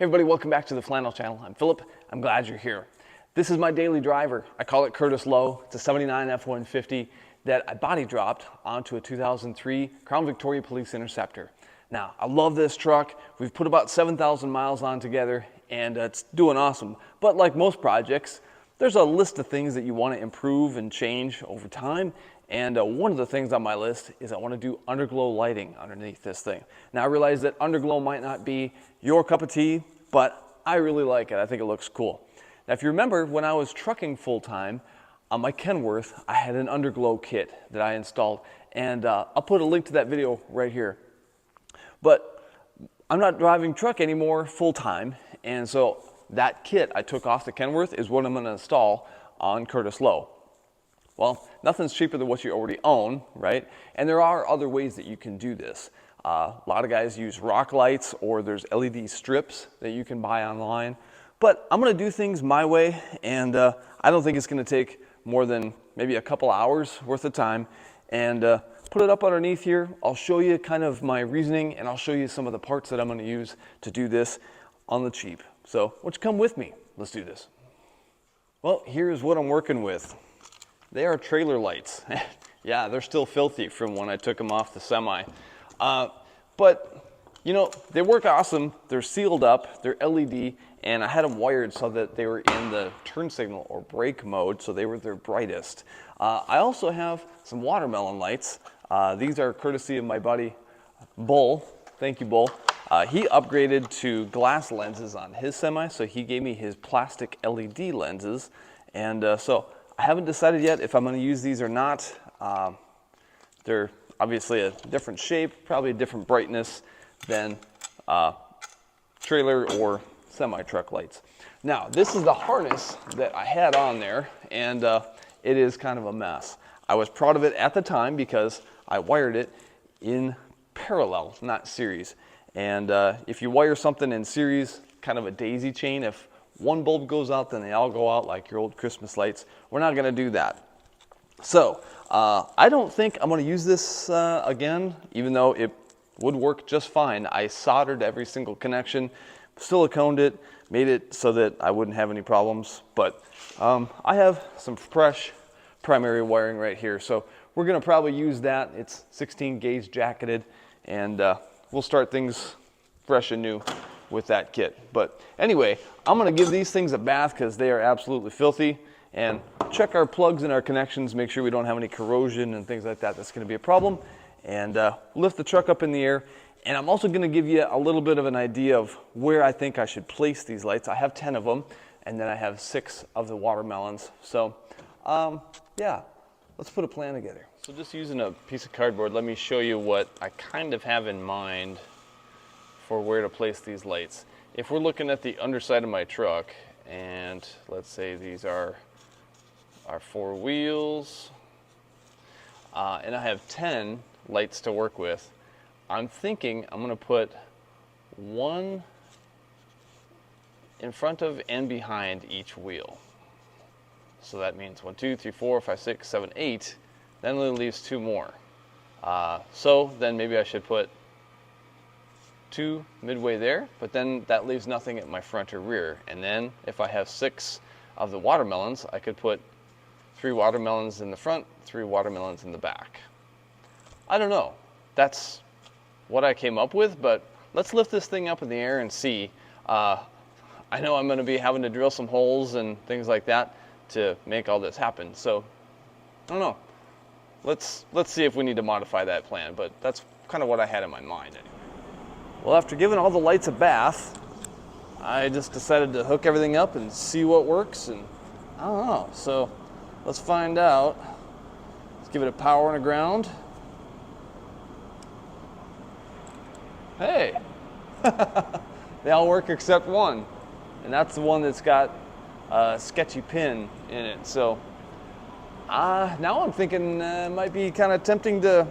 Hey everybody, welcome back to the Flannel Channel. I'm Philip. I'm glad you're here. This is my daily driver. I call it Curtis Low. It's a 79 F-150 that I body dropped onto a 2003 Crown Victoria Police Interceptor. Now, I love this truck. We've put about 7,000 miles on together and it's doing awesome. But like most projects, there's a list of things that you want to improve and change over time. And one of the things on my list is I want to do underglow lighting underneath this thing. Now I realize that underglow might not be your cup of tea, but I really like it. I think it looks cool. Now if you remember, when I was trucking full-time on my Kenworth, I had an underglow kit that I installed. And I'll put a link to that video right here. But I'm not driving truck anymore full-time. And so that kit I took off the Kenworth is what I'm going to install on Curtis Low. Well, nothing's cheaper than what you already own, right? And there are other ways that you can do this. A lot of guys use rock lights or there's LED strips that you can buy online. But I'm going to do things my way, and I don't think it's going to take more than maybe a couple hours worth of time. And put it up underneath here. I'll show you kind of my reasoning, and I'll show you some of the parts that I'm going to use to do this on the cheap. So, why don't you come with me? Let's do this. Well, here's what I'm working with. They are trailer lights. Yeah, they're still filthy from when I took them off the semi. But, you know, they work awesome. They're sealed up, they're LED, and I had them wired so that they were in the turn signal or brake mode, so they were their brightest. I also have some watermelon lights. These are courtesy of my buddy, Bull. Thank you, Bull. He upgraded to glass lenses on his semi, so he gave me his plastic LED lenses. And so I haven't decided yet if I'm going to use these or not. They're obviously a different shape, probably a different brightness than trailer or semi-truck lights. Now, this is the harness that I had on there, and it is kind of a mess. I was proud of it at the time because I wired it in parallel, not series. And if you wire something in series, kind of a daisy chain, if one bulb goes out, then they all go out like your old Christmas lights. We're not going to do that. So I don't think I'm going to use this again, even though it would work just fine. I soldered every single connection, siliconed it, made it so that I wouldn't have any problems. But I have some fresh primary wiring right here. So we're going to probably use that. It's 16 gauge jacketed, and we'll start things fresh and new with that kit. But anyway, I'm going to give these things a bath because they are absolutely filthy, and check our plugs and our connections, make sure we don't have any corrosion and things like that. That's going to be a problem. And lift the truck up in the air. And I'm also going to give you a little bit of an idea of where I think I should place these lights. I have 10 of them, and then I have 6 of the watermelons. So yeah, let's put a plan together. So just using a piece of cardboard, let me show you what I kind of have in mind for where to place these lights. If we're looking at the underside of my truck, and let's say these are our 4 wheels, and I have 10 lights to work with, I'm thinking I'm going to put one in front of and behind each wheel. So that means 1, 2, 3, 4, 5, 6, 7, 8. Then it leaves 2 more. So then maybe I should put 2 midway there, but then that leaves nothing at my front or rear. And then if I have 6 of the watermelons, I could put 3 watermelons in the front, 3 watermelons in the back. I don't know. That's what I came up with, but let's lift this thing up in the air and see. I know I'm going to be having to drill some holes and things like that to make all this happen. So I don't know. Let's see if we need to modify that plan, but that's kind of what I had in my mind anyway. Well, after giving all the lights a bath, I just decided to hook everything up and see what works, and I don't know. So let's find out. Let's give it a power and a ground. Hey, they all work except one, and that's the one that's got a sketchy pin in it. So now I'm thinking it might be kind of tempting to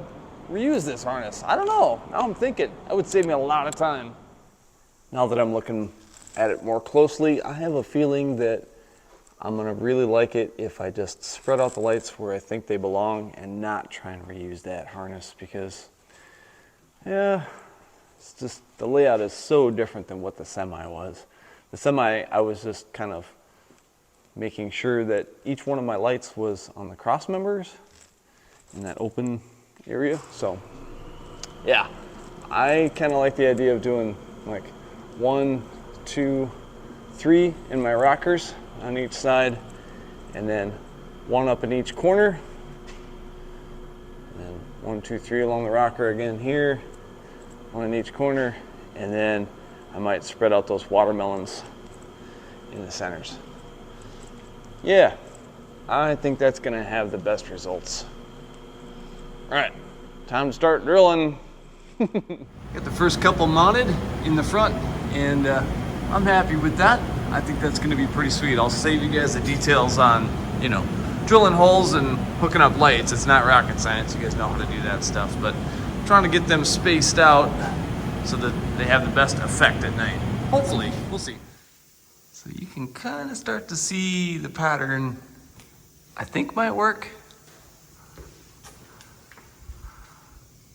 reuse this harness. I don't know. Now I'm thinking that would save me a lot of time. Now that I'm looking at it more closely, I have a feeling that I'm going to really like it if I just spread out the lights where I think they belong and not try and reuse that harness, because yeah, It's just, the layout is so different than what the semi was. The semi, I was just kind of making sure that each one of my lights was on the cross members in that open area. So yeah, I kind of like the idea of doing like 1, 2, 3 in my rockers on each side, and then 1 up in each corner, and then 1, 2, 3 along the rocker again here, 1 in each corner, and then I might spread out those watermelons in the centers. Yeah, I think that's gonna have the best results. All right, time to start drilling. Got the first couple mounted in the front, and I'm happy with that. I think that's gonna be pretty sweet. I'll save you guys the details on, drilling holes and hooking up lights. It's not rocket science, you guys know how to do that stuff, but I'm trying to get them spaced out so that they have the best effect at night. Hopefully, we'll see. So you can kind of start to see the pattern I think might work,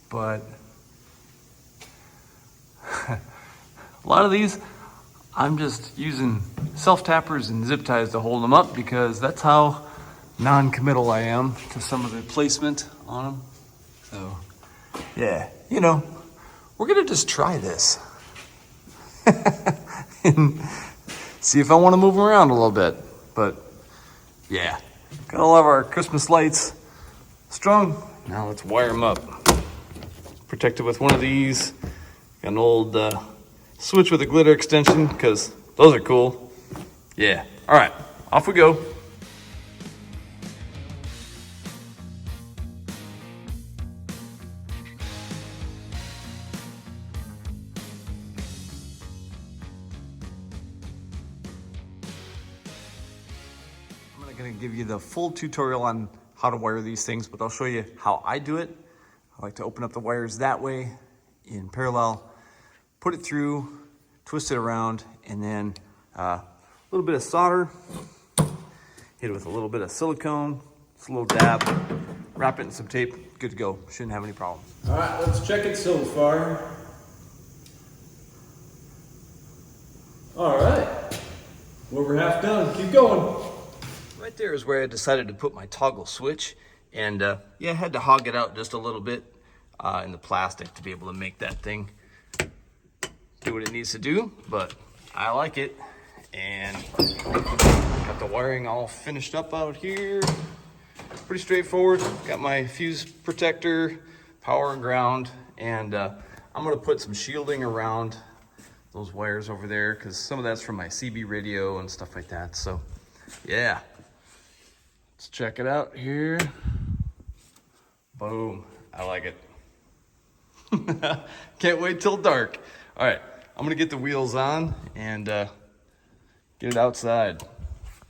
but a lot of these I'm just using self-tappers and zip ties to hold them up because that's how non-committal I am to some of the placement on them. So yeah, we're gonna just try this and see if I want to move them around a little bit. But yeah, gotta love our Christmas lights. Strung. Now let's wire them up. Protected with one of these. Got an old switch with a glitter extension because those are cool. Yeah. All right, off we go. I'm going to give you the full tutorial on how to wire these things, but I'll show you how I do it. I like to open up the wires that way in parallel, put it through, twist it around, and then a little bit of solder, hit it with a little bit of silicone, just a little dab, wrap it in some tape, good to go. Shouldn't have any problems. All right, let's check it so far. All right, well, we're half done, keep going. Right there is where I decided to put my toggle switch, and yeah, I had to hog it out just a little bit in the plastic to be able to make that thing do what it needs to do, but I like it. And got the wiring all finished up out here. Pretty straightforward. Got my fuse protector, power and ground, and I'm gonna put some shielding around those wires over there because some of that's from my CB radio and stuff like that. So yeah, let's check it out here. Boom, I like it. Can't wait till dark. All right, I'm gonna get the wheels on and get it outside.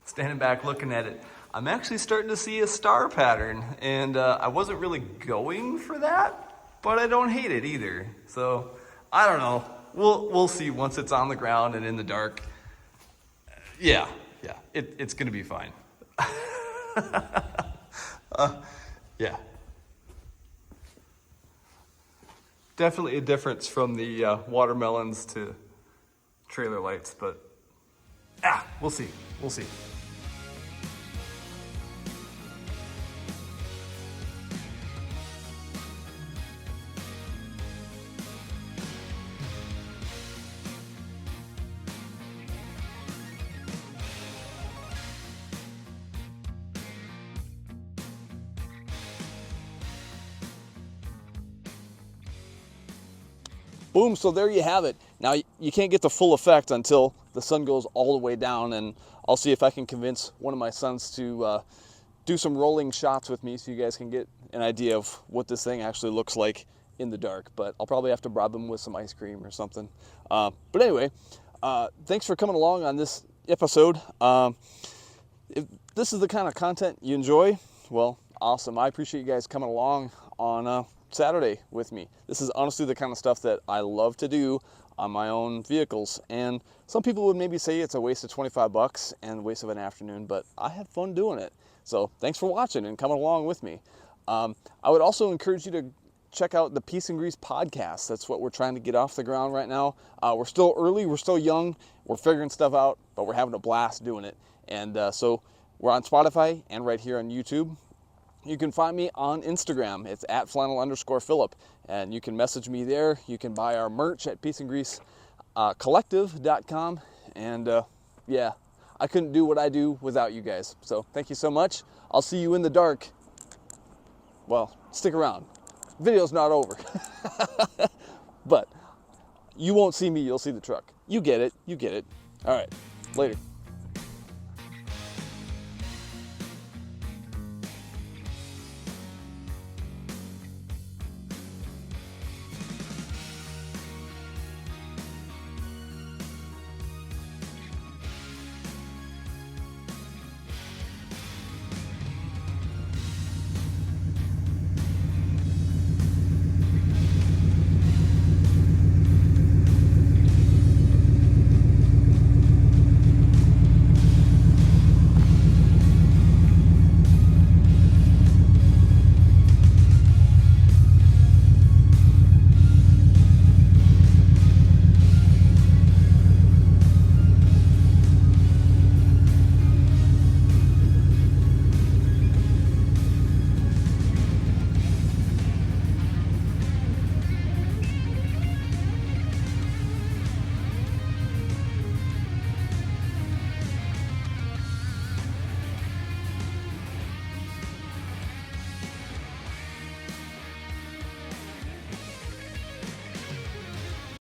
Standing back looking at it, I'm actually starting to see a star pattern, and I wasn't really going for that, but I don't hate it either. So I don't know. We'll see once it's on the ground and in the dark. Yeah, it's gonna be fine. Yeah. Definitely a difference from the watermelons to trailer lights, but we'll see. We'll see. Boom, so there you have it. Now, you can't get the full effect until the sun goes all the way down, and I'll see if I can convince one of my sons to do some rolling shots with me so you guys can get an idea of what this thing actually looks like in the dark. But I'll probably have to bribe him with some ice cream or something. But anyway, thanks for coming along on this episode. If this is the kind of content you enjoy, well, awesome. I appreciate you guys coming along on Saturday with me. This is honestly the kind of stuff that I love to do on my own vehicles, and some people would maybe say it's a waste of 25 bucks and a waste of an afternoon, but I have fun doing it. So thanks for watching and coming along with me. I would also encourage you to check out the Peace and Grease podcast. That's what we're trying to get off the ground right now. We're still early, we're still young, we're figuring stuff out, but we're having a blast doing it. And so we're on Spotify and right here on YouTube. You can find me on Instagram. It's at flannel_Philip. And you can message me there. You can buy our merch at peaceandgreasecollective.com. And yeah, I couldn't do what I do without you guys. So thank you so much. I'll see you in the dark. Well, stick around. Video's not over. But you won't see me, you'll see the truck. You get it. You get it. All right, later.